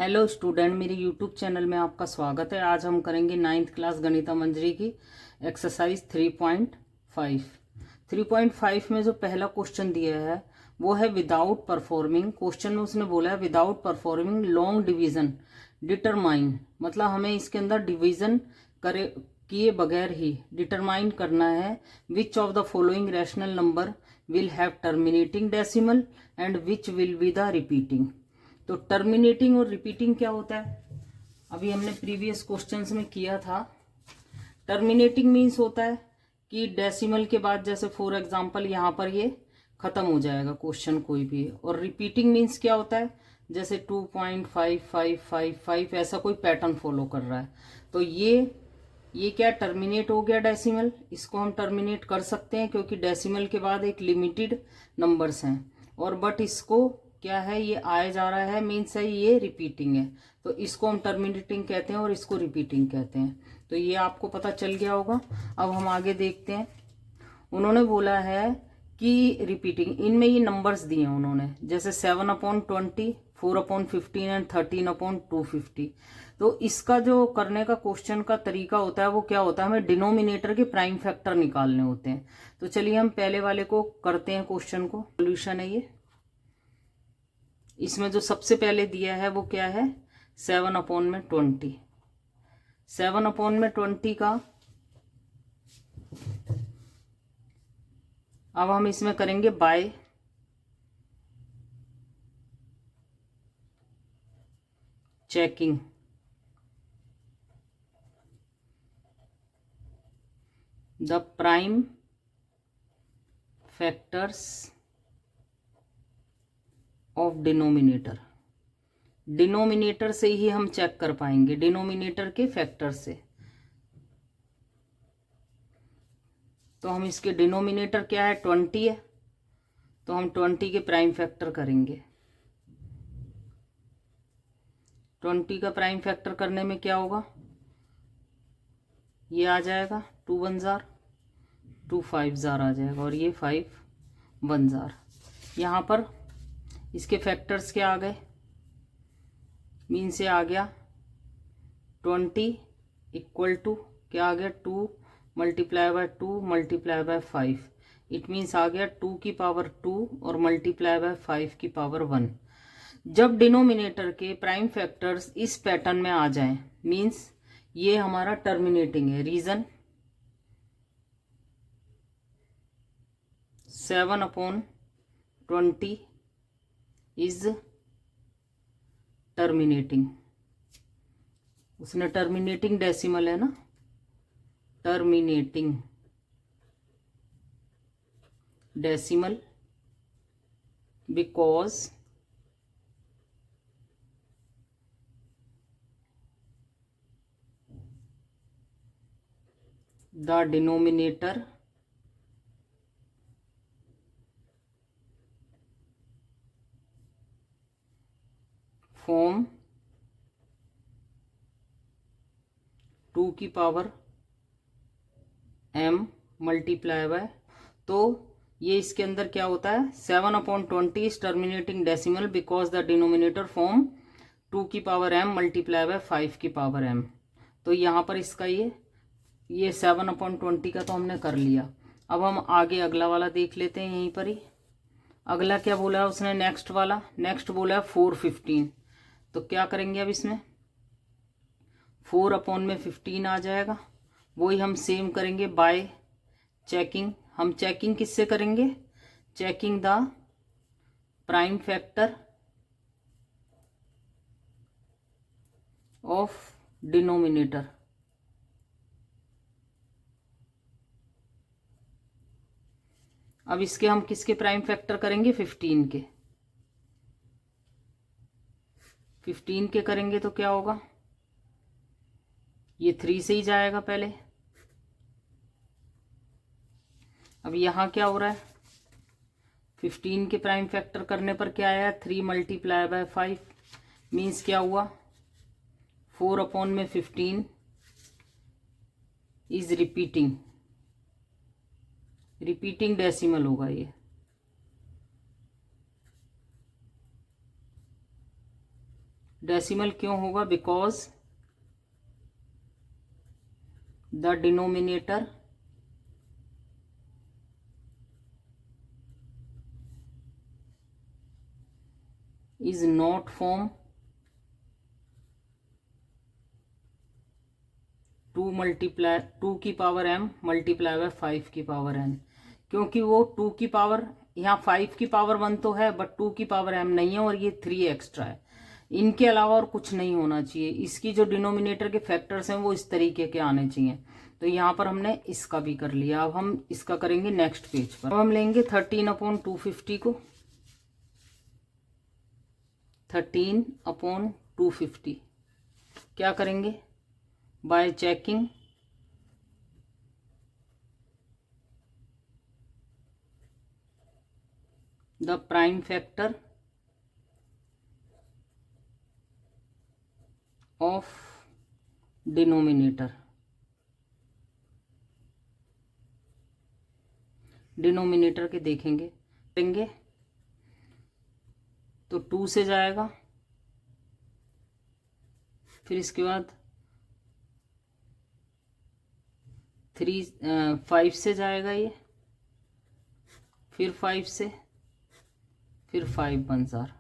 Hello student, मेरे YouTube channel में आपका स्वागत है। आज हम करेंगे 9th क्लास गणिता मंजरी की एक्सरसाइज 3.5। 3.5 में जो पहला क्वेश्चन दिया है वो है विदाउट परफॉर्मिंग। क्वेश्चन में उसने बोला है without performing long division determine, मतलब हमें इसके अंदर डिवीजन करे किए बगैर ही डिटरमाइन करना है which of the following rational number will have terminating decimal and which will be the repeating. तो टर्मिनेटिंग और रिपीटिंग क्या होता है, अभी हमने प्रीवियस क्वेश्चंस में किया था। टर्मिनेटिंग मीन्स होता है कि डेसिमल के बाद, जैसे फॉर एग्जांपल यहाँ पर ये खत्म हो जाएगा क्वेश्चन कोई भी। और रिपीटिंग मीन्स क्या होता है, जैसे 2.5555 ऐसा कोई पैटर्न फॉलो कर रहा है। तो ये क्या टर्मिनेट हो गया डेसिमल, इसको हम टर्मिनेट कर सकते हैं क्योंकि डेसिमल के बाद एक लिमिटेड नंबर्स हैं। और बट इसको क्या है, ये आए जा रहा है मीन्स है ये रिपीटिंग है, तो इसको हम टर्मिनेटिंग कहते हैं और इसको रिपीटिंग कहते हैं। तो ये आपको पता चल गया होगा। अब हम आगे देखते हैं। उन्होंने बोला है कि रिपीटिंग, इनमें ये नंबर्स दिए हैं उन्होंने, जैसे 7/20, 4/15 एंड 13/250। तो इसका जो करने का क्वेश्चन का तरीका होता है वो क्या होता है, हमें डिनोमिनेटर के प्राइम फैक्टर निकालने होते हैं। तो चलिए हम पहले वाले को करते हैं, क्वेश्चन को। सोल्यूशन है ये। इसमें जो सबसे पहले दिया है वो क्या है, 7/20। 7/20 का अब हम इसमें करेंगे bye checking. The prime factors of denominator. Denominator से ही हम चेक कर पाएंगे, डिनोमिनेटर के फैक्टर से। तो हम इसके डिनोमिनेटर क्या है, 20 है, तो हम 20 के प्राइम फैक्टर करेंगे। 20 का प्राइम फैक्टर करने में क्या होगा, ये आ जाएगा 2 1 जार, 2 5 जार आ जाएगा, और ये 5 1 जार। यहाँ पर इसके फैक्टर्स क्या आ गए, मीन से आ गया 20 इक्वल टू क्या आ गया, 2 multiply by 2 multiply by 5। It means आ गया 2 की पावर 2 और मल्टीप्लाई बाय 5 की पावर 1। जब डिनोमिनेटर के प्राइम फैक्टर्स इस पैटर्न में आ जाएं, मीन्स ये हमारा टर्मिनेटिंग है। Reason 7/20 is terminating. उसने टर्मिनेटिंग डेसिमल है ना, terminating decimal because the denominator form 2 की पावर m मल्टीप्लाई बाय। तो ये इसके अंदर क्या होता है, 7/20 is terminating decimal because the denominator form 2 की पावर m मल्टीप्लाई बाय 5 की पावर m। तो यहाँ पर इसका ये 7/20 का तो हमने कर लिया। अब हम आगे अगला वाला देख लेते हैं यहीं पर ही। अगला क्या बोला है उसने, नेक्स्ट वाला, नेक्स्ट बोला है 4/15। तो क्या करेंगे अब इसमें, 4/15 आ जाएगा। वही हम सेम करेंगे बाय चेकिंग। हम चेकिंग किससे करेंगे, checking the prime factor of denominator. अब इसके हम किसके प्राइम फैक्टर करेंगे, 15 के। 15 के करेंगे तो क्या होगा, ये 3 से ही जाएगा पहले। अब यहाँ क्या हो रहा है, 15 के प्राइम फैक्टर करने पर क्या आया, 3 मल्टीप्लाई बाय 5 मीन्स क्या हुआ, 4/15 इज रिपीटिंग डेसिमल होगा ये। डेसिमल क्यों होगा? Because the denominator is not form 2 की पावर m मल्टीप्लाई बाय 5 की पावर n, क्योंकि वो 2 की पावर, यहाँ 5 की पावर 1 तो है बट 2 की पावर m नहीं है, और ये 3 एक्स्ट्रा है। इनके अलावा और कुछ नहीं होना चाहिए। इसकी जो डिनोमिनेटर के फैक्टर्स हैं वो इस तरीके के आने चाहिए। तो यहाँ पर हमने इसका भी कर लिया। अब हम इसका करेंगे नेक्स्ट पेज पर। अब हम लेंगे 13/250 को, 13/250 क्या करेंगे? Bye checking the prime factor of denominator. Denominator के देखेंगे तो 2 से जाएगा, फिर इसके बाद 5 से जाएगा ये, फिर 5 से, फिर 5 1000।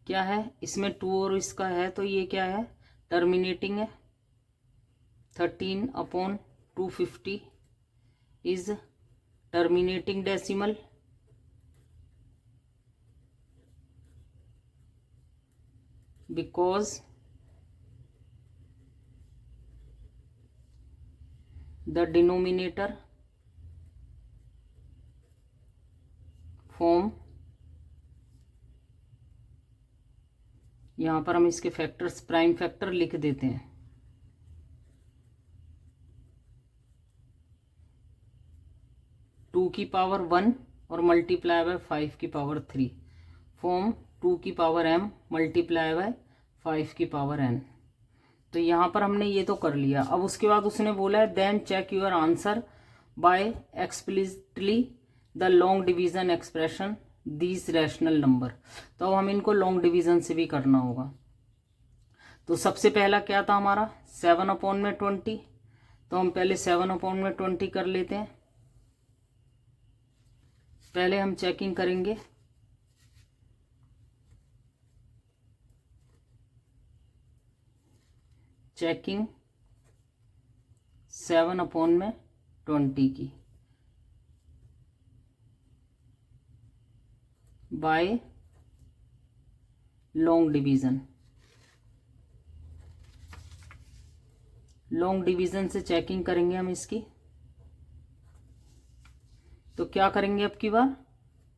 क्या है इसमें? 2 और इसका है, तो ये क्या है? टर्मिनेटिंग है। 13/250 is terminating decimal, because the denominator form, यहाँ पर हम इसके फैक्टर्स, प्राइम फैक्टर लिख देते हैं। 2 की पावर 1 और मल्टीप्लाई बाय 5 की पावर 3 फॉर्म 2 की पावर m मल्टीप्लाई बाय 5 की पावर n। तो यहाँ पर हमने ये तो कर लिया। अब उसके बाद उसने बोला है then check your answer by explicitly the long division expression these rational number. तो अब हम इनको लॉन्ग डिवीजन से भी करना होगा। तो सबसे पहला क्या था हमारा? 7/20। तो हम पहले 7/20 कर लेते हैं। पहले हम चेकिंग करेंगे। चेकिंग 7/20 की by long division. Long division से चेकिंग करेंगे हम इसकी। तो क्या करेंगे अब की बार?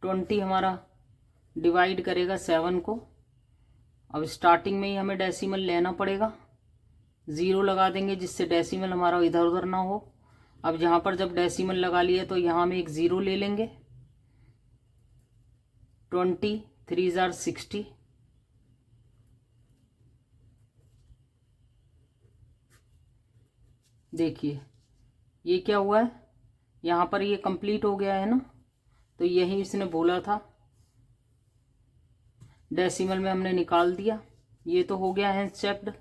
20 हमारा डिवाइड करेगा 7 को। अब स्टार्टिंग में ही हमें डेसिमल लेना पड़ेगा, 0 लगा देंगे जिससे डेसिमल हमारा इधर उधर ना हो। अब यहाँ पर जब डेसिमल लगा लिया तो यहाँ में एक 0 ले लेंगे। 20 3 * 60। देखिए ये क्या हुआ है, यहाँ पर ये कंप्लीट हो गया है ना। तो यही इसने बोला था, डेसिमल में हमने निकाल दिया। ये तो हो गया है चेक्ड।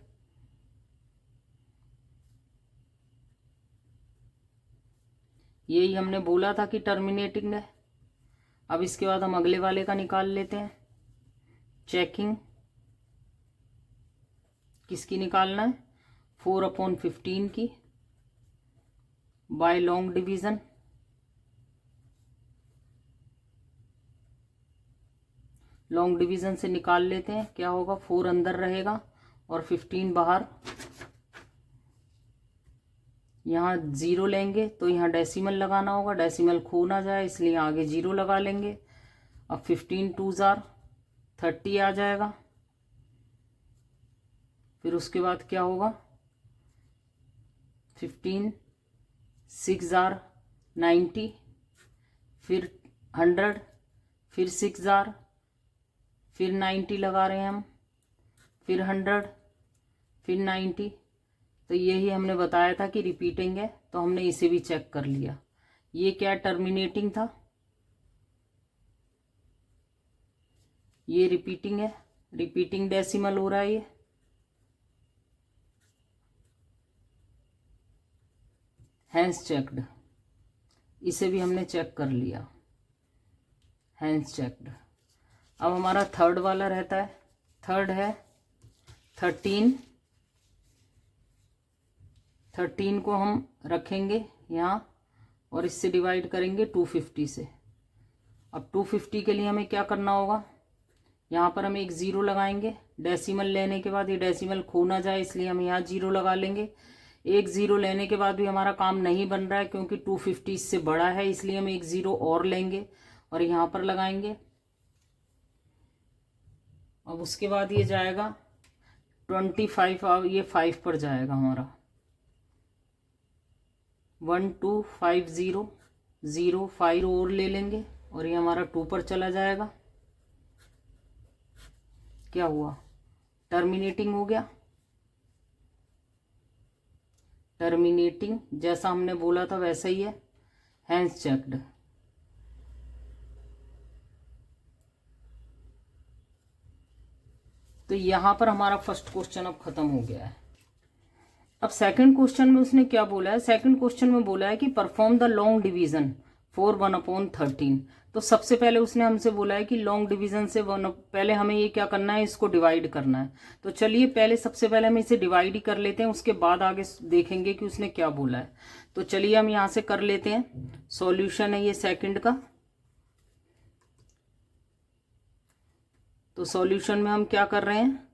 यही हमने बोला था कि टर्मिनेटिंग है। अब इसके बाद हम अगले वाले का निकाल लेते हैं। चेकिंग किसकी निकालना है? 4/15 की by long division. Long division से निकाल लेते हैं। क्या होगा? 4 अंदर रहेगा और 15 बाहर। यहाँ 0 लेंगे तो यहाँ डेसिमल लगाना होगा, डेसिमल खो ना जाए इसलिए आगे 0 लगा लेंगे। अब 15 2 * 30 आ जाएगा। फिर उसके बाद क्या होगा? 15 6 * 90, फिर 100, फिर 6 * फिर 90 लगा रहे हैं हम, फिर 100, फिर 90। तो यही हमने बताया था कि रिपीटिंग है, तो हमने इसे भी चेक कर लिया। ये क्या टर्मिनेटिंग था, ये रिपीटिंग है, रिपीटिंग डेसिमल हो रहा है ये। हैंस चेक्ड, इसे भी हमने चेक कर लिया, हैंस चेक्ड। अब हमारा थर्ड वाला रहता है, थर्ड है 13। 13 को हम रखेंगे यहाँ और इससे डिवाइड करेंगे 250 से। अब 250 के लिए हमें क्या करना होगा, यहाँ पर हम एक ज़ीरो लगाएंगे। डेसिमल लेने के बाद ये डेसिमल खो ना जाए इसलिए हम यहाँ ज़ीरो लगा लेंगे। एक ज़ीरो लेने के बाद भी हमारा काम नहीं बन रहा है क्योंकि 250 इससे बड़ा है, इसलिए हम एक ज़ीरो और लेंगे और यहाँ पर लगाएंगे। अब उसके बाद ये जाएगा 25, अब ये 5 पर जाएगा हमारा। 1250 0 5 और ले लेंगे और ये हमारा 2 पर चला जाएगा। क्या हुआ, टर्मिनेटिंग हो गया। टर्मिनेटिंग जैसा हमने बोला था वैसा ही है, हैंस चेक्ड। तो यहां पर हमारा फर्स्ट क्वेश्चन अब खत्म हो गया है। अब सेकंड क्वेश्चन में उसने क्या बोला है, सेकंड क्वेश्चन में बोला है कि perform the long division for 1/13। तो सबसे पहले उसने हमसे बोला है कि लॉन्ग डिवीजन से पहले हमें ये क्या करना है, इसको डिवाइड करना है। तो चलिए पहले सबसे पहले हम इसे डिवाइड ही कर लेते हैं, उसके बाद आगे देखेंगे कि उसने क्या बोला है। तो चलिए हम यहाँ से कर लेते हैं। सॉल्यूशन है ये सेकंड का। तो सॉल्यूशन में हम क्या कर रहे हैं,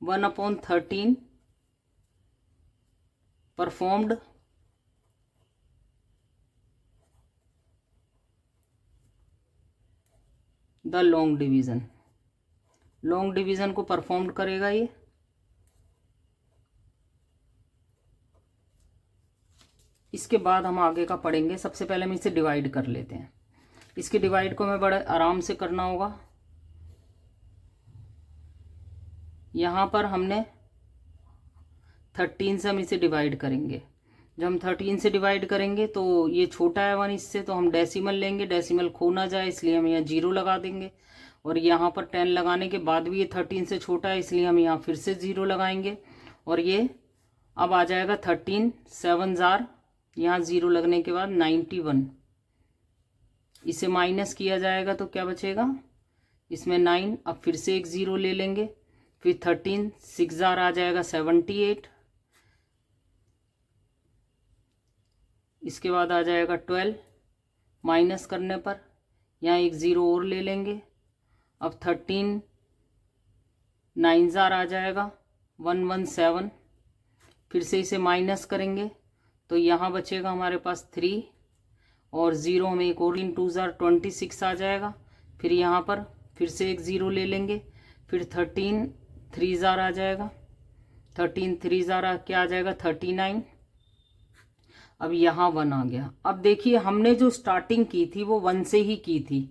1/13 performed the long division. Long division को परफॉर्म करेगा ये। इसके बाद हम आगे का पढ़ेंगे। सबसे पहले हम इसे डिवाइड कर लेते हैं। इसके डिवाइड को हमें बड़े आराम से करना होगा। यहाँ पर हमने 13 से हम इसे डिवाइड करेंगे। जब हम 13 से डिवाइड करेंगे तो ये छोटा है 1 इससे, तो हम डेसिमल लेंगे। डेसिमल खो ना जाए इसलिए हम यहाँ 0 लगा देंगे और यहाँ पर 10 लगाने के बाद भी ये 13 से छोटा है इसलिए हम यहाँ फिर से 0 लगाएंगे और ये अब आ जाएगा 13 7 जार, यहाँ 0 लगने के बाद 91। इसे माइनस किया जाएगा तो क्या बचेगा, इसमें 9। अब फिर से एक 0 ले लेंगे, फिर 13 6 जार आ जाएगा 78। इसके बाद आ जाएगा 12, माइनस करने पर यहाँ एक 0 और ले लेंगे। अब 13 9 जार आ जाएगा 117। फिर से इसे माइनस करेंगे तो यहाँ बचेगा हमारे पास 3 और 0 हमें एक और 2 जार 26 आ जाएगा। फिर यहाँ पर फिर से एक 0 ले लेंगे, फिर 13 3 जार आ जाएगा, 13 3 जार क्या आ जाएगा 39। अब यहाँ 1 आ गया। अब देखिए हमने जो स्टार्टिंग की थी वो 1 से ही की थी।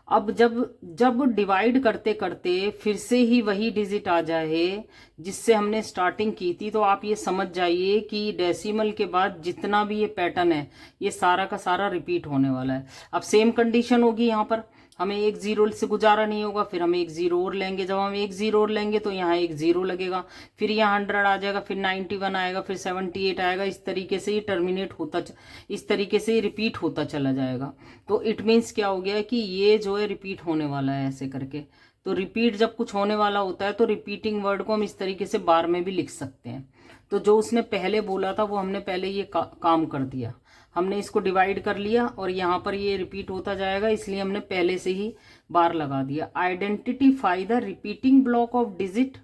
अब जब डिवाइड करते करते फिर से ही वही डिजिट आ जाए जिससे हमने स्टार्टिंग की थी, तो आप ये समझ जाइए कि डेसिमल के बाद जितना भी ये पैटर्न है ये सारा का सारा रिपीट होने वाला है। अब सेम कंडीशन होगी, यहाँ पर हमें एक 0 से गुजारा नहीं होगा, फिर हम एक 0 और लेंगे। जब हम एक 0 और लेंगे तो यहाँ एक 0 लगेगा, फिर यहाँ 100 आ जाएगा, फिर 91 आएगा, फिर 78 आएगा। इस तरीके से ये टर्मिनेट होता, इस तरीके से रिपीट होता चला जाएगा। तो इट मीन्स क्या हो गया कि ये जो है रिपीट होने वाला है ऐसे करके। तो रिपीट जब कुछ होने वाला होता है तो रिपीटिंग वर्ड को हम इस तरीके से बार में भी लिख सकते हैं। तो जो उसने पहले बोला था वो हमने पहले ये काम कर दिया। हमने इसको डिवाइड कर लिया और यहाँ पर ये रिपीट होता जाएगा, इसलिए हमने पहले से ही बार लगा दिया। Identify the repeating block of digit.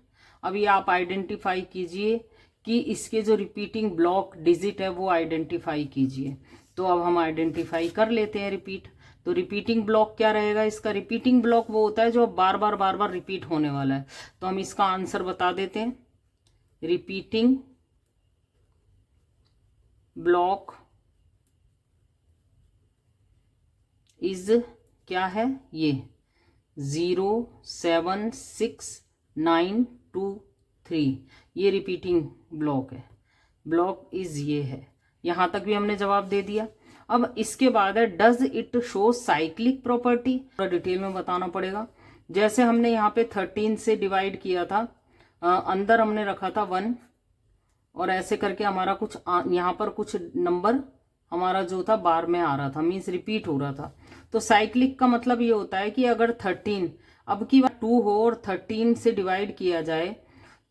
अभी आप आइडेंटिफाई कीजिए कि इसके जो रिपीटिंग ब्लॉक डिजिट है वो आइडेंटिफाई कीजिए। तो अब हम आइडेंटिफाई कर लेते हैं रिपीट। तो रिपीटिंग ब्लॉक क्या रहेगा इसका, रिपीटिंग ब्लॉक वो होता है जो बार बार रिपीट होने वाला है। तो हम इसका आंसर बता देते हैं। रिपीटिंग ब्लॉक इज क्या है, ये 0 7 6 9 2 3, ये रिपीटिंग ब्लॉक है। ब्लॉक इज ये है। यहां तक भी हमने जवाब दे दिया। अब इसके बाद है does it show cyclic property. थोड़ा डिटेल में बताना पड़ेगा। जैसे हमने यहाँ पे 13 से डिवाइड किया था, अंदर हमने रखा था 1 और ऐसे करके हमारा कुछ यहाँ पर कुछ नंबर हमारा जो था बार में आ रहा था, मीन्स रिपीट हो रहा था। तो साइक्लिक का मतलब ये होता है कि अगर 13 अब की बार 2 हो और 13 से डिवाइड किया जाए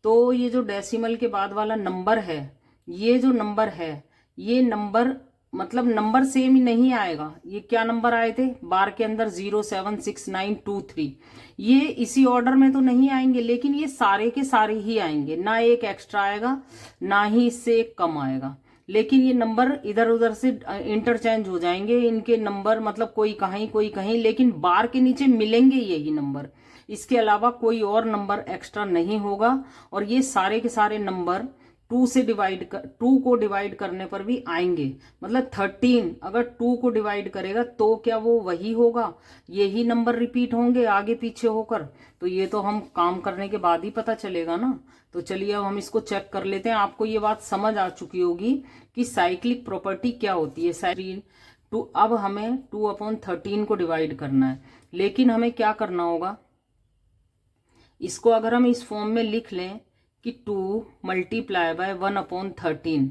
तो ये जो डेसिमल के बाद वाला नंबर है, ये जो नंबर है, ये नंबर मतलब नंबर सेम ही नहीं आएगा। ये क्या नंबर आए थे बार के अंदर 0 7 6 9 2 3, ये इसी ऑर्डर में तो नहीं आएंगे, लेकिन ये सारे के सारे ही आएंगे, ना एक एक्स्ट्रा आएगा ना ही इससे एक कम आएगा। लेकिन ये नंबर इधर उधर से इंटरचेंज हो जाएंगे, इनके नंबर मतलब कोई कहीं कोई कहीं, लेकिन बार के नीचे मिलेंगे यही नंबर, इसके अलावा कोई और नंबर एक्स्ट्रा नहीं होगा। और ये सारे के सारे नंबर 2 को डिवाइड करने पर भी आएंगे। मतलब 13 अगर 2 को डिवाइड करेगा तो क्या वो वही होगा, यही नंबर रिपीट होंगे आगे पीछे होकर? तो ये तो हम काम करने के बाद ही पता चलेगा ना। तो चलिए अब हम इसको चेक कर लेते हैं। आपको ये बात समझ आ चुकी होगी कि साइक्लिक प्रॉपर्टी क्या होती है। अब हमें 2/13 को डिवाइड करना है, लेकिन हमें क्या करना होगा, इसको अगर हम इस फॉर्म में लिख लें कि 2 मल्टीप्लाई बाय 1/13,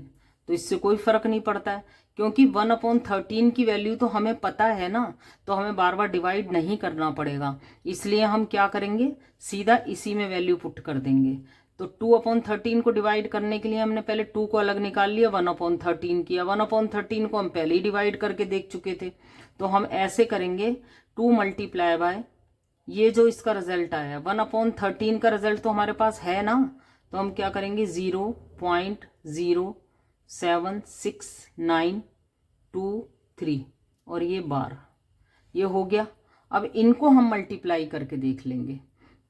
तो इससे कोई फर्क नहीं पड़ता है, क्योंकि 1/13 की वैल्यू तो हमें पता है ना, तो हमें बार बार डिवाइड नहीं करना पड़ेगा। इसलिए हम क्या करेंगे, सीधा इसी में वैल्यू पुट कर देंगे। तो 2/13 को डिवाइड करने के लिए हमने पहले 2 को अलग निकाल लिया, 1/13 किया। 1/13 को हम पहले ही डिवाइड करके देख चुके थे, तो हम ऐसे करेंगे 2 मल्टीप्लाई बाय, ये जो इसका रिजल्ट आया 1/13 का रिजल्ट तो हमारे पास है ना, तो हम क्या करेंगे 0.07692 और ये बार, ये हो गया। अब इनको हम मल्टीप्लाई करके देख लेंगे।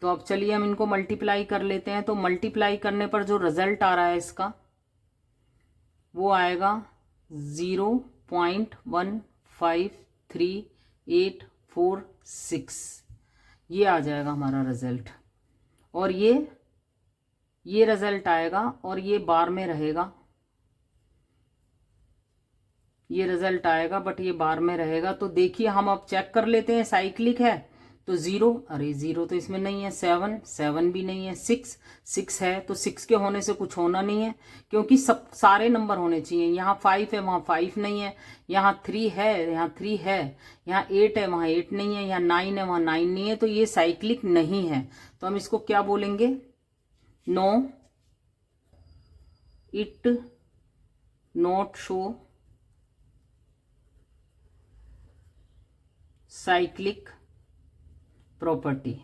तो अब चलिए हम इनको मल्टीप्लाई कर लेते हैं। तो मल्टीप्लाई करने पर जो रिजल्ट आ रहा है इसका, वो आएगा 0.153846, ये आ जाएगा हमारा रिजल्ट। और ये रिजल्ट आएगा और ये बार में रहेगा, ये रिजल्ट आएगा बट ये बार में रहेगा। तो देखिए हम अब चेक कर लेते हैं, साइक्लिक है तो 0, अरे 0 तो इसमें नहीं है, 7 भी नहीं है, 6 है, तो 6 के होने से कुछ होना नहीं है, क्योंकि सब सारे नंबर होने चाहिए। यहाँ 5 है वहाँ 5 नहीं है, यहाँ 3 है यहाँ 3 है, यहाँ 8 है वहाँ 8 नहीं है, यहाँ 9 है वहाँ 9 नहीं है, तो ये साइक्लिक नहीं है। तो हम इसको क्या बोलेंगे, no it not show cyclic property.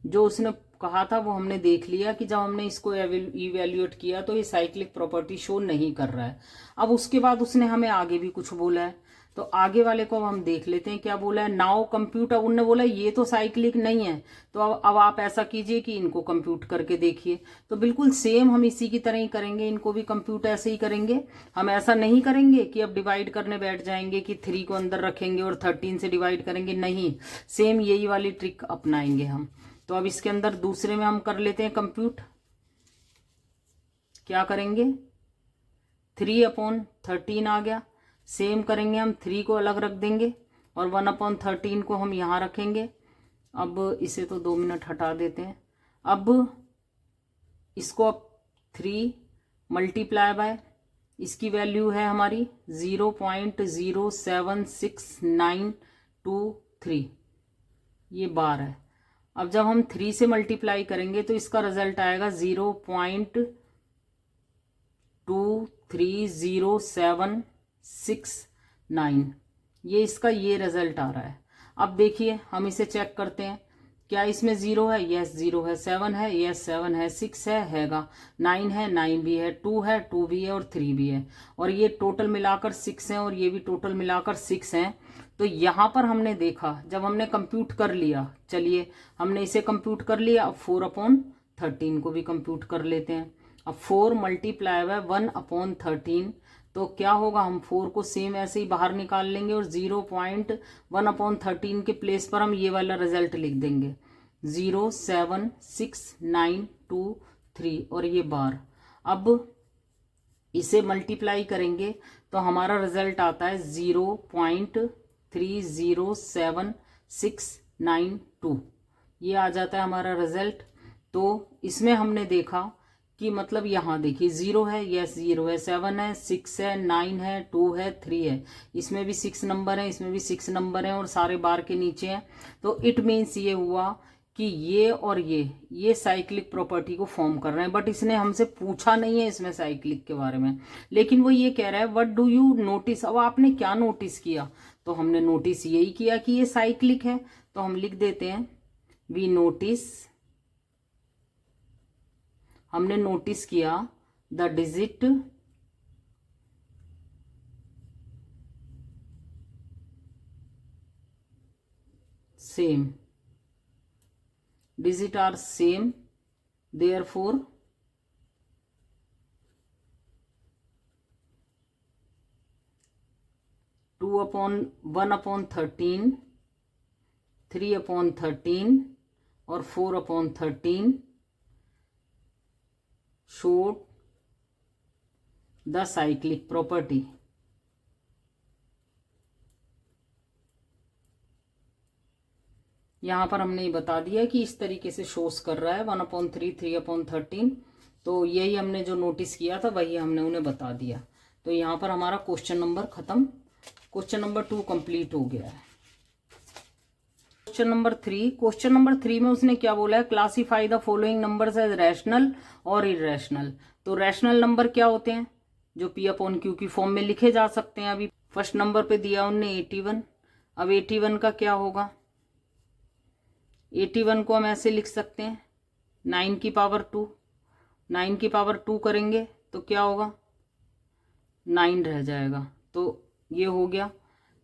जो उसने कहा था वो हमने देख लिया कि जब हमने इसको इवेल्युएट किया तो ये साइक्लिक प्रॉपर्टी शो नहीं कर रहा है। अब उसके बाद उसने हमें आगे भी कुछ बोला है, तो आगे वाले को हम देख लेते हैं क्या बोला है। नाउ कंप्यूट, अब उनने बोला ये तो साइक्लिक नहीं है, तो अब आप ऐसा कीजिए कि इनको कंप्यूट करके देखिए। तो बिल्कुल सेम हम इसी की तरह ही करेंगे, इनको भी कंप्यूट ऐसे ही करेंगे। हम ऐसा नहीं करेंगे कि अब डिवाइड करने बैठ जाएंगे कि 3 को अंदर रखेंगे और 13 से डिवाइड करेंगे, नहीं, सेम यही वाली ट्रिक अपनाएंगे हम। तो अब इसके अंदर दूसरे में हम कर लेते हैं कंप्यूट। क्या करेंगे, 3/13 आ गया, सेम करेंगे हम, 3 को अलग रख देंगे और 1/13 को हम यहाँ rखेंगे। अब इसे तो 2 मिनट हटा देते हैं। अब इसको अब 3 मल्टीप्लाई बाय, इसकी वैल्यू है हमारी 0.07692 ये बार है। अब जब हम 3 से मल्टीप्लाई करेंगे तो इसका रिजल्ट आएगा 0.23076 ये इसका ये रिजल्ट आ रहा है। अब देखिए हम इसे चेक करते हैं, क्या इसमें 0 है, यस 0 है, 7 है, यस 7 है, 6 है, हैगा, 9 है, 9 भी है, 2 है, 2 भी है और 3 भी है, और ये टोटल मिलाकर 6 है और ये भी टोटल मिलाकर 6 है। तो यहाँ पर हमने देखा जब हमने कंप्यूट कर लिया, चलिए हमने इसे कंप्यूट कर लिया। अब 4/13 को भी कंप्यूट कर लेते हैं। अब 4 मल्टीप्लाई बाय 1/13, तो क्या होगा, हम 4 को सेम ऐसे ही बाहर निकाल लेंगे और 0.1/13 के प्लेस पर हम ये वाला रिजल्ट लिख देंगे 0.76923 और ये बार। अब इसे मल्टीप्लाई करेंगे तो हमारा रिजल्ट आता है 0.3 0.307692 ये आ जाता है हमारा रिजल्ट। तो इसमें हमने देखा कि मतलब यहाँ देखिए 0 है, यस 0 है, 7 है, 6 है, 9 है, 2 है, 3 है, इसमें भी 6 नंबर है, इसमें भी 6 नंबर है और सारे बार के नीचे हैं। तो इट मीन्स ये हुआ कि ये और ये साइक्लिक प्रॉपर्टी को फॉर्म कर रहे हैं, बट इसने हमसे पूछा नहीं है इसमें साइक्लिक के बारे में, लेकिन वो ये कह रहा है व्हाट डू यू नोटिस। अब आपने क्या नोटिस किया, तो हमने नोटिस यही किया कि ये साइक्लिक है, तो हम लिख देते हैं वी नोटिस, हमने नोटिस किया the digit same, digit are same, therefore 1/13, 3/13 और 4/13 showed the cyclic property। यहाँ पर हमने ये बता दिया कि इस तरीके से शोस कर रहा है 1/3, 3/13। तो यही हमने जो नोटिस किया था वही हमने उन्हें बता दिया। तो यहाँ पर हमारा क्वेश्चन नंबर खत्म, क्वेश्चन नंबर 2 कंप्लीट हो गया है। क्वेश्चन नंबर 3 में उसने क्या बोला है, classify the following numbers as rational और इरेशनल। तो रैशनल नंबर क्या होते हैं, जो P/Q की फॉर्म में लिखे जा सकते हैं। अभी फर्स्ट नंबर पे दिया उनने 81, अब 81 का क्या होगा, 81 को हम ऐसे लिख सकते हैं 9 की पावर 2, 9 की पावर 2 करेंगे तो क्या होगा 9 रह जाएगा। तो ये हो गया,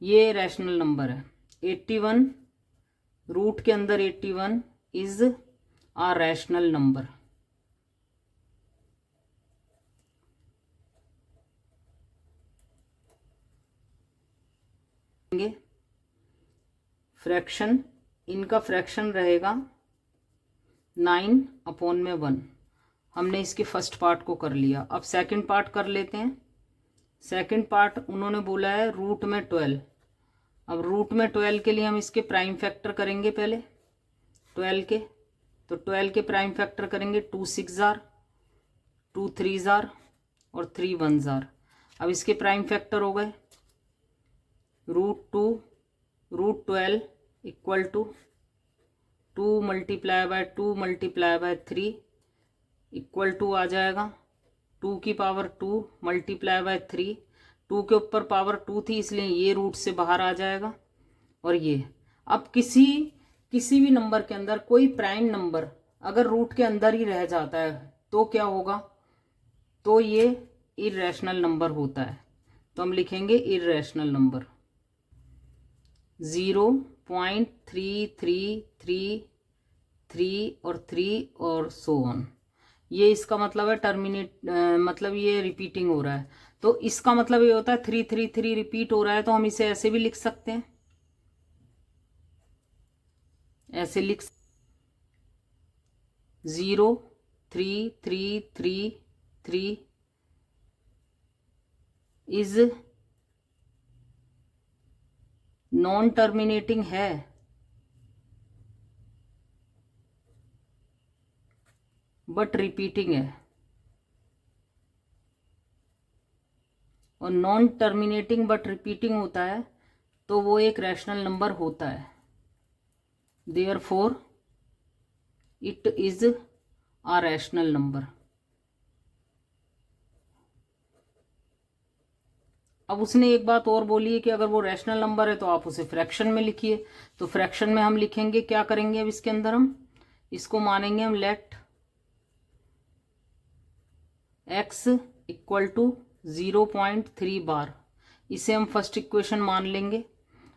ये रैशनल नंबर है। 81 रूट के अंदर 81 is a rational number. Fraction, इनका फ्रैक्शन रहेगा 9/1। हमने इसके फर्स्ट पार्ट को कर लिया, अब सेकंड पार्ट कर लेते हैं। सेकंड पार्ट उन्होंने बोला है रूट में 12। अब रूट में 12 के लिए हम इसके प्राइम फैक्टर करेंगे पहले 12 के, तो 12 के प्राइम फैक्टर करेंगे 2 6 जार, 2 3 जार और 3 1 जार। अब इसके प्राइम फैक्टर हो गए √2 √12 इक्वल टू 2 × 2 × 3 इक्वल टू आ जाएगा 2 की पावर 2 × 3। 2 के ऊपर पावर 2 थी इसलिए ये रूट से बाहर आ जाएगा। और ये अब किसी भी नंबर के अंदर कोई प्राइम नंबर अगर रूट के अंदर ही रह जाता है तो क्या होगा, तो ये इर्रेशनल नंबर होता है। तो हम लिखेंगे इर्रेशनल नंबर 0.3333 और 3 और सो ऑन। ये इसका मतलब है मतलब ये रिपीटिंग हो रहा है, तो इसका मतलब ये होता है 333 रिपीट हो रहा है। तो हम इसे ऐसे भी लिख सकते हैं, ऐसे लिख 0.3333 इज नॉन टर्मिनेटिंग है, बट रिपीटिंग है। और नॉन टर्मिनेटिंग बट रिपीटिंग होता है तो वो एक रैशनल नंबर होता है। Therefore it is a rational number. अब उसने एक बात और बोली है कि अगर वो रैशनल नंबर है तो आप उसे फ्रैक्शन में लिखिए। तो फ्रैक्शन में हम लिखेंगे, क्या करेंगे अब इसके अंदर हम इसको मानेंगे हम लेट x इक्वल टू 0.3 बार। इसे हम फर्स्ट इक्वेशन मान लेंगे।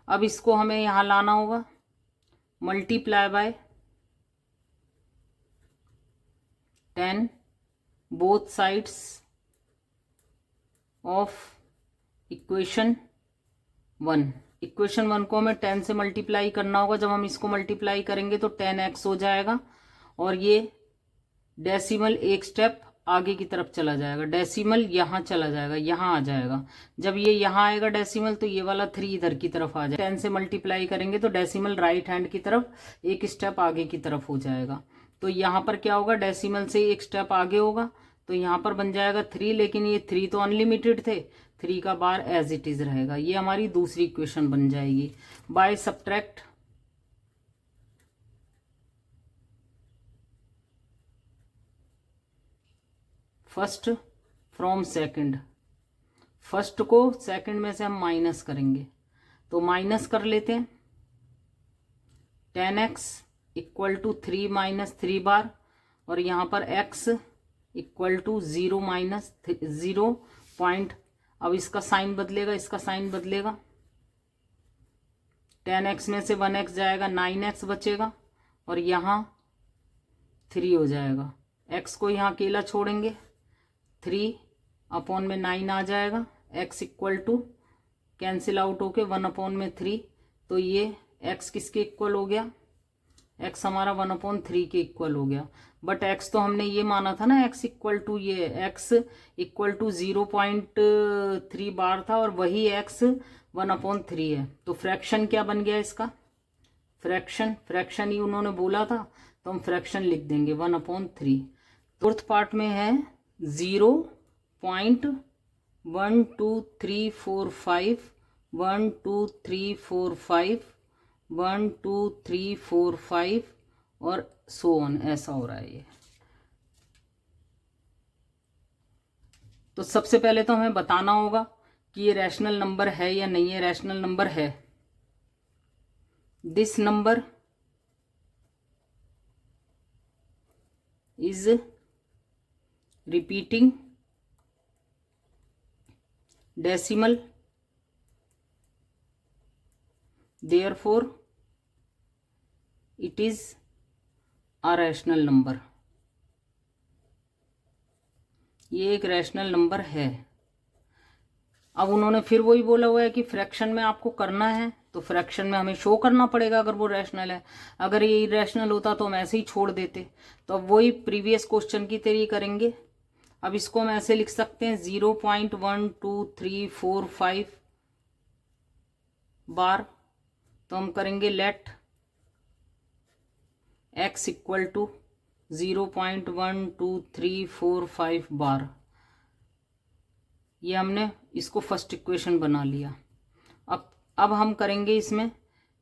अब इसको हमें यहाँ लाना होगा, multiply by 10 both sides of equation 1। Equation 1 को हमें 10 से मल्टीप्लाई करना होगा। जब हम इसको मल्टीप्लाई करेंगे तो 10x हो जाएगा और ये डेसिमल एक स्टेप आगे की तरफ चला जाएगा, डेसिमल यहाँ चला जाएगा, यहाँ आ जाएगा। जब ये यहाँ आएगा डेसिमल तो ये वाला 3 इधर की तरफ आ जाएगा। 10 से मल्टीप्लाई करेंगे तो डेसिमल राइट हैंड की तरफ एक स्टेप आगे की तरफ हो जाएगा। तो यहाँ पर क्या होगा, डेसिमल से एक स्टेप आगे होगा तो यहाँ पर बन जाएगा 3, लेकिन ये 3 तो अनलिमिटेड थे, 3 का बार एज इट इज रहेगा। ये हमारी दूसरी इक्वेशन बन जाएगी। By subtract first from second, first को सेकंड में से हम माइनस करेंगे तो माइनस कर लेते हैं। 10x इक्वल टू 3 माइनस 3 बार, और यहाँ पर x equal to 0 minus 0 point. अब इसका साइन बदलेगा, इसका साइन बदलेगा। 10x में से 1x जाएगा, 9x बचेगा और यहाँ 3 हो जाएगा। x को यहाँ अकेला छोड़ेंगे, 3 अपॉन में 9 आ जाएगा। x equal to cancel out होके 1 अपॉन में 3, तो ये x किसके इक्वल हो गया, x हमारा 1/3 के इक्वल हो गया। बट x तो हमने ये माना था ना, x इक्वल टू ये x इक्वल टू 0.3 बार था और वही x 1/3 है। तो फ्रैक्शन क्या बन गया इसका, फ्रैक्शन ही उन्होंने बोला था तो हम फ्रैक्शन लिख देंगे 1/3। फोर्थ पार्ट में है 0.12345 12345 12345 और सो ऑन, ऐसा हो रहा है ये। तो सबसे पहले तो हमें बताना होगा कि ये रैशनल नंबर है या नहीं है। रैशनल नंबर है। This number is repeating decimal, therefore it is a rational number। ये एक रैशनल नंबर है। अब उन्होंने फिर वही बोला हुआ है कि फ्रैक्शन में आपको करना है तो फ्रैक्शन में हमें शो करना पड़ेगा अगर वो रैशनल है। अगर ये इरेशनल होता तो हम ऐसे ही छोड़ देते। तो अब वही प्रीवियस क्वेश्चन की तरह करेंगे। अब इसको हम ऐसे लिख सकते हैं 0.12345 बार। तो हम करेंगे लेट x इक्वल टू 0.12345 बार। ये हमने इसको फर्स्ट इक्वेशन बना लिया। अब हम करेंगे इसमें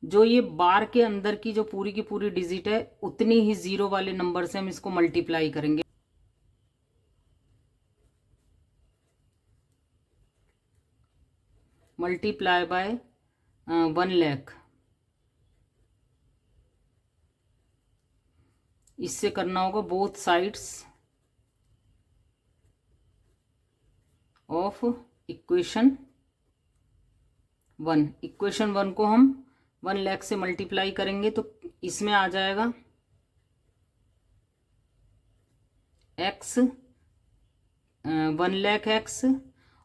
जो ये बार के अंदर की जो पूरी की पूरी डिजिट है उतनी ही जीरो वाले नंबर से हम इसको मल्टीप्लाई करेंगे। Multiply by 1 lakh. इससे करना होगा both sides of equation 1। Equation 1 को हम 1 लाख से मल्टीप्लाई करेंगे तो इसमें आ जाएगा x 1 लाख x,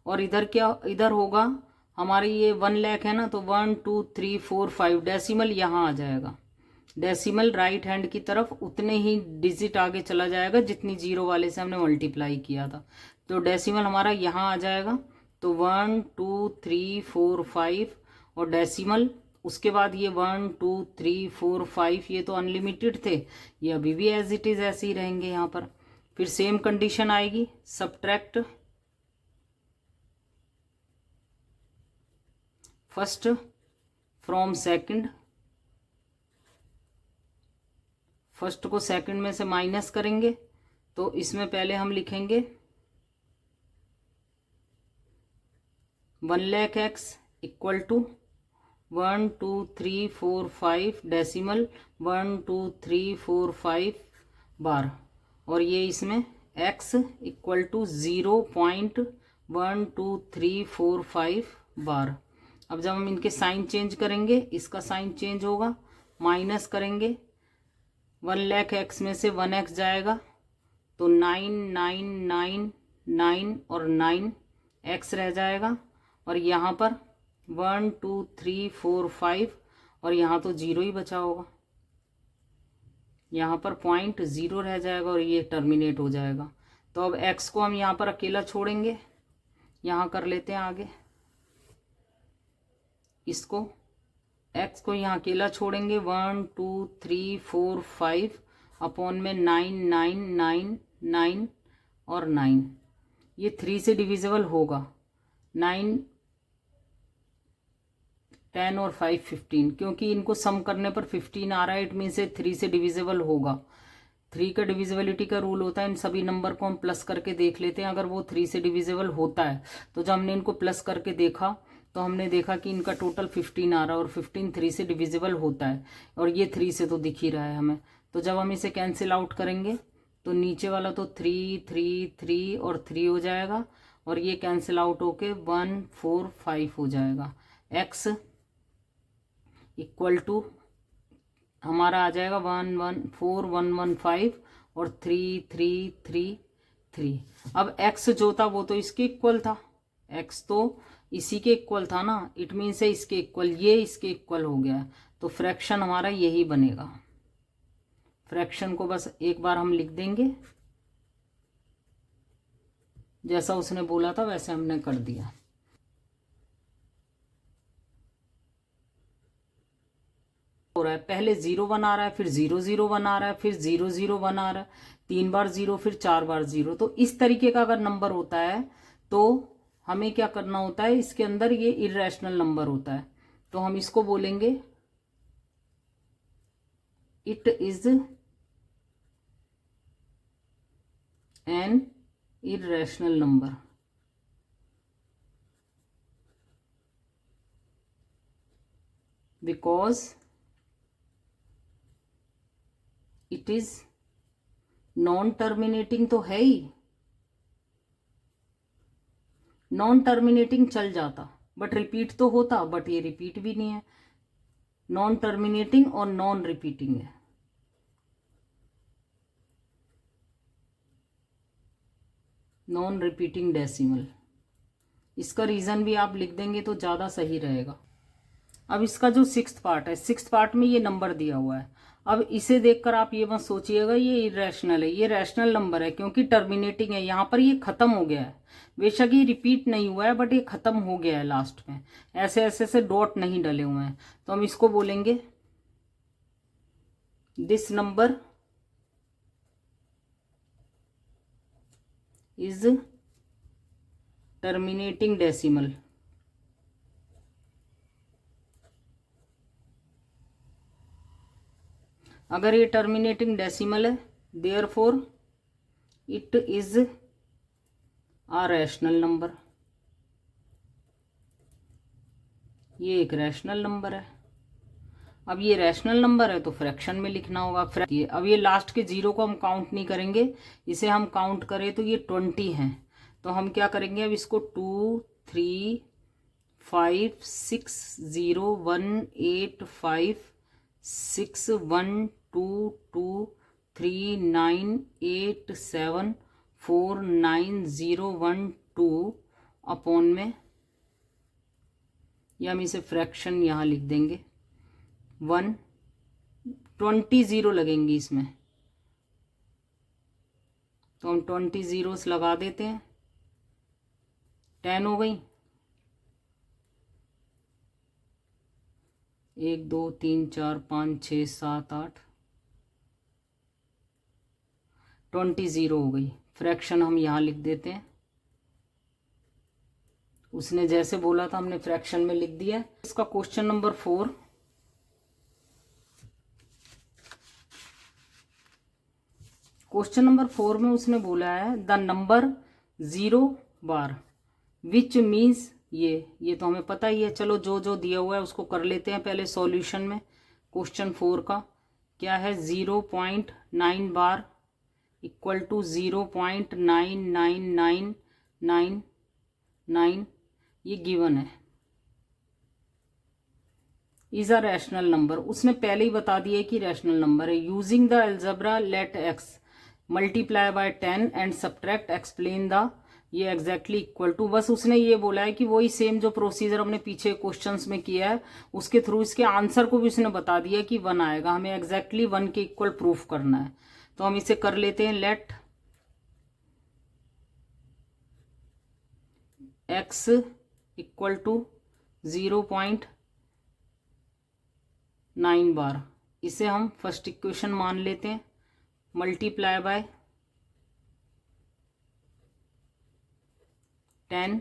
और इधर क्या, इधर होगा हमारी ये 1 लाख है ना, तो 1 2 3 4 5 डेसिमल यहाँ आ जाएगा। डेसिमल राइट हैंड की तरफ उतने ही डिजिट आगे चला जाएगा जितनी जीरो वाले से हमने मल्टीप्लाई किया था। तो डेसिमल हमारा यहाँ आ जाएगा। तो 1 2 3 4 5 और डेसिमल, उसके बाद ये 1 2 3 4 5 ये तो अनलिमिटेड थे, ये अभी भी एज इट इज ऐसे ही रहेंगे यहाँ पर। फिर सेम कंडीशन आएगी, subtract first from second. First को सेकंड में से माइनस करेंगे तो इसमें पहले हम लिखेंगे 1 lakh x equal to 1 2 3 4 5 decimal 1 2 3 4 5 bar, और ये इसमें x इक्वल टू 0.12345 बार। अब जब हम इनके साइन चेंज करेंगे, इसका साइन चेंज होगा, माइनस करेंगे 1 लाख x में से 1x जाएगा तो 9999 और 9x रह जाएगा, और यहाँ पर 1 2 3 4 5 और यहाँ तो 0 ही बचा होगा, यहाँ पर 0.0 रह जाएगा और ये टर्मिनेट हो जाएगा। तो तो अब x को हम यहाँ पर अकेला छोड़ेंगे, यहाँ कर लेते हैं आगे, इसको x को यहाँ अकेला छोड़ेंगे, 1 2 3 4 5 अपॉन में 9 9 9 9 और 9, ये 3 से डिविजिबल होगा। 9 10 और 5 15, क्योंकि इनको सम करने पर 15 आ रहा है, इट मीन से 3 से डिविजिबल होगा। 3 का डिविजिबिलिटी का रूल होता है, इन सभी नंबर को हम प्लस करके देख लेते हैं। अगर वो 3 से डिविजिबल होता है तो जब हमने इनको प्लस करके देखा तो हमने देखा कि इनका टोटल 15 आ रहा है और 15 3 से डिविजिबल होता है, और ये 3 से तो दिख ही रहा है हमें। तो जब हम इसे कैंसिल आउट करेंगे तो नीचे वाला तो 3 3 3 और 3 हो जाएगा, और ये कैंसिल आउट होके 1 4 5 हो जाएगा। x इक्वल टू हमारा आ जाएगा 1 1 4 1 1 5 और 3 3 3 3। अब x जो था वो तो इसके इक्वल था, x तो इसी के इक्वल था ना, इट मीन से इसके इक्वल, ये इसके इक्वल हो गया, तो फ्रैक्शन हमारा यही बनेगा। फ्रैक्शन को बस एक बार हम लिख देंगे, जैसा उसने बोला था वैसे हमने कर दिया। हो रहा है, पहले 0 1 आ रहा है, फिर 0 0 1 आ रहा है, फिर 0 0 1 आ रहा है, 3 बार 0 फिर 4 बार 0। तो इस तरीके का अगर नंबर होता है तो हमें क्या करना होता है, इसके अंदर ये इर्रेशनल नंबर होता है, तो हम इसको बोलेंगे it is an irrational number. Because it is non terminating, तो है ही, नॉन टर्मिनेटिंग चल जाता बट रिपीट तो होता, बट ये रिपीट भी नहीं है, नॉन टर्मिनेटिंग और नॉन रिपीटिंग है। नॉन रिपीटिंग डेसिमल, इसका रीजन भी आप लिख देंगे तो ज़्यादा सही रहेगा। अब इसका जो 6th पार्ट है, 6th पार्ट में ये नंबर दिया हुआ है। अब इसे देखकर आप ये मत सोचिएगा ये इरेशनल है, ये रैशनल नंबर है, क्योंकि टर्मिनेटिंग है, यहाँ पर ये खत्म हो गया है। बेशक ये रिपीट नहीं हुआ है बट ये खत्म हो गया है लास्ट में, ऐसे ऐसे से डॉट नहीं डले हुए हैं। तो हम इसको बोलेंगे this number is terminating decimal. अगर ये टर्मिनेटिंग डेसिमल है, therefore it is a rational number, ये एक रैशनल नंबर है। अब ये रैशनल नंबर है तो फ्रैक्शन में लिखना होगा। अब ये लास्ट के 0 को हम काउंट नहीं करेंगे, इसे हम काउंट करें तो ये 20 हैं, तो हम क्या करेंगे, अब इसको 2 3 5 6 0 1 8 5 6 1 2 2 3 9 8 7 4 9 0 1 2 अपॉन में, या हम इसे फ्रैक्शन यहाँ लिख देंगे 1 20 0 लगेंगे इसमें, तो हम 20 zeros लगा देते हैं, 10 हो गई, 1 2 3 4 5 6 7 8 20 0 हो गई। फ्रैक्शन हम यहाँ लिख देते हैं, उसने जैसे बोला था हमने फ्रैक्शन में लिख दिया। इसका क्वेश्चन नंबर 4, क्वेश्चन नंबर 4 में उसने बोला है the number 0 bar which means, ये तो हमें पता ही है, चलो जो जो दिया हुआ है उसको कर लेते हैं पहले सॉल्यूशन में। क्वेश्चन 4 का क्या है, 0.9 बार इक्वल टू 0.99999, ये गिवन है, इज अ रैशनल नंबर। उसने पहले ही बता दिया कि रैशनल नंबर है। Using the algebra let x multiply by 10 and subtract explain the, ये एग्जैक्टली इक्वल टू, बस उसने ये बोला है कि वही सेम जो प्रोसीजर हमने पीछे क्वेश्चंस में किया है उसके थ्रू इसके आंसर को भी उसने बता दिया कि 1 आएगा, हमें एग्जैक्टली 1 के इक्वल प्रूफ करना है। तो हम इसे कर लेते हैं, लेट x इक्वल टू 0.9 बार। इसे हम फर्स्ट इक्वेशन मान लेते हैं। Multiply by 10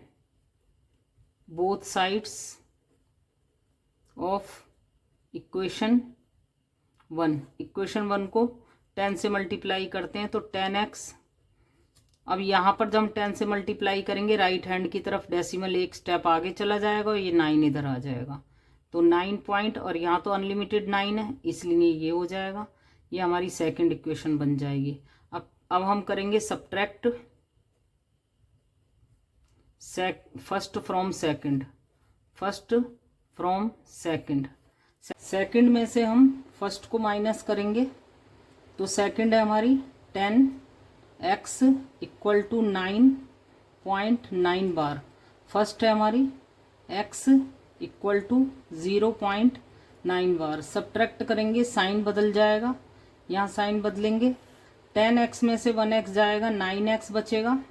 both sides of equation 1। Equation 1 को 10 से मल्टीप्लाई करते हैं तो 10x। अब यहाँ पर जब हम 10 से मल्टीप्लाई करेंगे राइट हैंड की तरफ डेसिमल एक स्टेप आगे चला जाएगा और ये 9 इधर आ जाएगा, तो 9 पॉइंट, और यहाँ तो अनलिमिटेड 9 है इसलिए ये हो जाएगा। ये हमारी सेकंड इक्वेशन बन जाएगी। अब हम करेंगे subtract first from second. First from second, second में से हम फर्स्ट को माइनस करेंगे तो सेकंड है हमारी 10x equal to 9.9 bar. First है हमारी x equal to 0.9 bar. Subtract करेंगे, साइन बदल जाएगा, यहाँ साइन बदलेंगे। 10x में से 1x जाएगा, 9x बचेगा,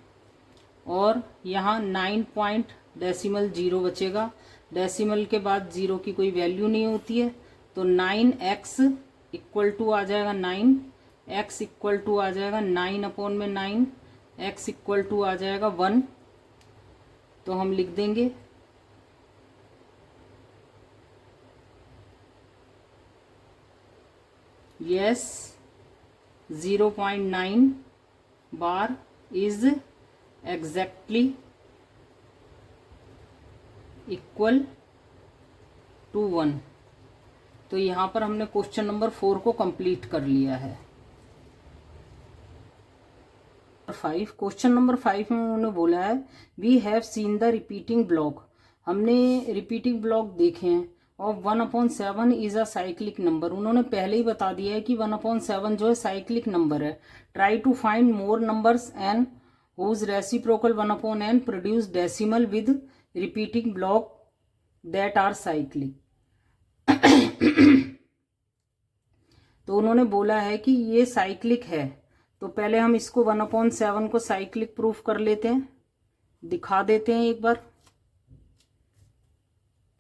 और यहाँ 9 पॉइंट डेसिमल 0 बचेगा। डेसिमल के बाद 0 की कोई वैल्यू नहीं होती है, तो 9x इक्वल टू आ जाएगा 9, x इक्वल टू आ जाएगा 9/9, x इक्वल टू आ जाएगा 1। तो हम लिख देंगे yes 0.9 bar is exactly equal to 1। तो यहाँ पर हमने क्वेश्चन नंबर 4 को कंप्लीट कर लिया है। 5 क्वेश्चन नंबर 5 में उन्होंने बोला है we have seen the repeating block. हमने रिपीटिंग ब्लॉक देखे हैं और 1/7 इज अ साइक्लिक नंबर। उन्होंने पहले ही बता दिया है कि 1/7 जो है साइक्लिक नंबर है। Try to find more numbers n whose reciprocal 1/n produce decimal with repeating block that are cyclic. तो उन्होंने बोला है कि ये साइक्लिक है, तो पहले हम इसको 1/7 को साइक्लिक प्रूफ कर लेते हैं, दिखा देते हैं एक बार।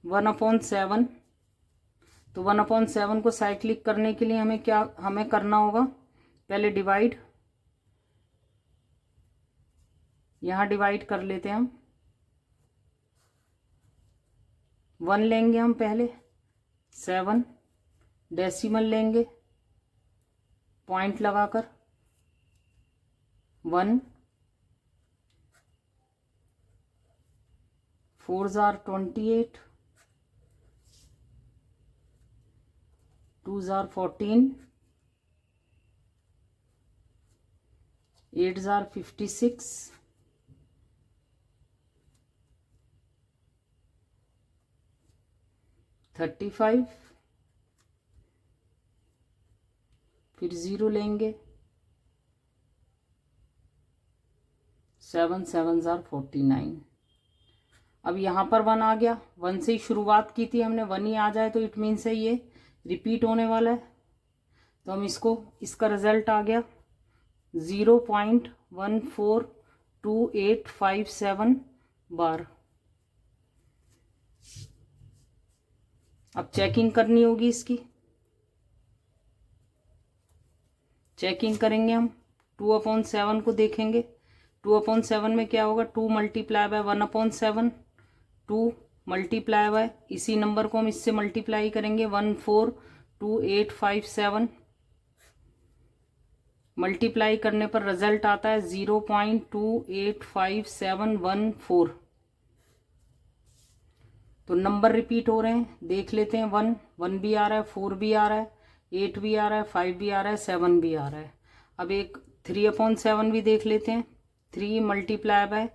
1/7, तो 1/7 को साइक्लिक करने के लिए हमें करना होगा, पहले डिवाइड, यहाँ डिवाइड कर लेते हैं हम। 1 लेंगे हम पहले, 7 डेसिमल लेंगे पॉइंट लगाकर, 1 4s are 28, 2s are 14, 8s are 56, 35, फिर 0 लेंगे, 7 7s are 49। अब यहाँ पर 1 आ गया, 1 से ही शुरुआत की थी हमने, 1 ही आ जाए तो इट मीन से ये रिपीट होने वाला है। तो हम इसका रिजल्ट आ गया 0.142857 बार। अब चेकिंग करनी होगी, इसकी चेकिंग करेंगे हम। 2/7 को देखेंगे, 2/7 में क्या होगा, 2 मल्टीप्लाई बाय 1/7, 2 मल्टीप्लाई बाय, इसी नंबर को हम इससे मल्टीप्लाई करेंगे 142857। मल्टीप्लाई करने पर रिजल्ट आता है 0.285714। तो नंबर रिपीट हो रहे हैं, देख लेते हैं। 1 भी आ रहा है, 4 भी आ रहा है, 8 भी आ रहा है, 5 भी आ रहा है, 7 भी आ रहा है। अब एक 3/7 भी देख लेते हैं। 3 multiply by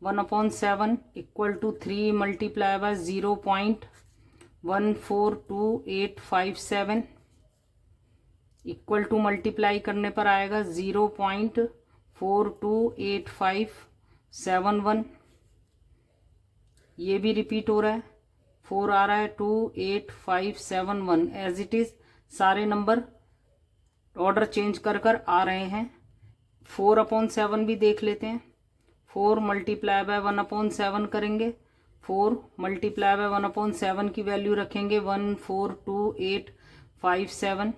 1/7 equal to 3 multiply by 0.142857 equal to multiply करने पर आएगा 0.428571। ये भी रिपीट हो रहा है, 4 आ रहा है, 28571 एज इट इज। सारे नंबर ऑर्डर चेंज कर आ रहे हैं। 4/7 भी देख लेते हैं। 4 मल्टीप्लाई बाय 1/7 करेंगे, 4 मल्टीप्लाई बाय 1/7 की वैल्यू रखेंगे 1428857।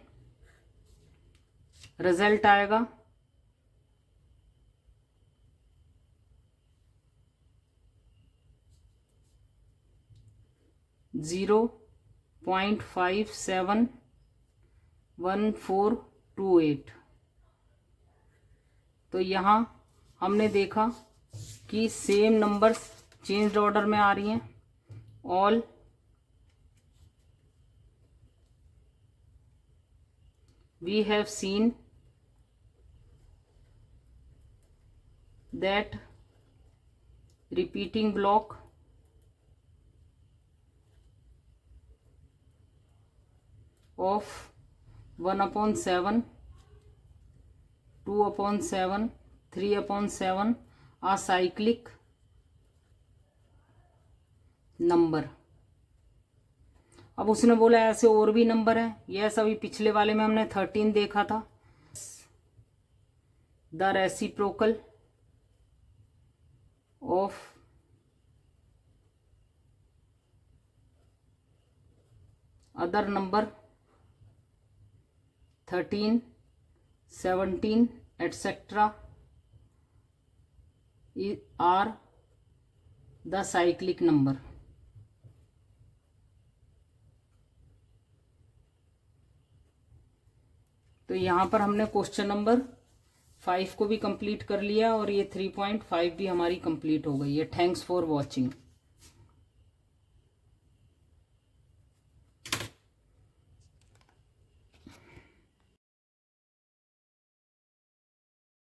रिजल्ट आएगा 0.571428। तो यहाँ हमने देखा कि सेम नंबर्स चेंज्ड ऑर्डर में आ रही हैं। All we have seen that repeating block of 1/7, 2/7, 3/7 are cyclic number. अब उसने बोला ऐसे और भी नंबर है। यस, अभी पिछले वाले में हमने 13 देखा था। The reciprocal of other number 13, 17 etc. are the cyclic number। तो यहाँ पर हमने क्वेश्चन नंबर 5 को भी कंप्लीट कर लिया और ये 3.5 भी हमारी कंप्लीट हो गई है। Thanks for watching.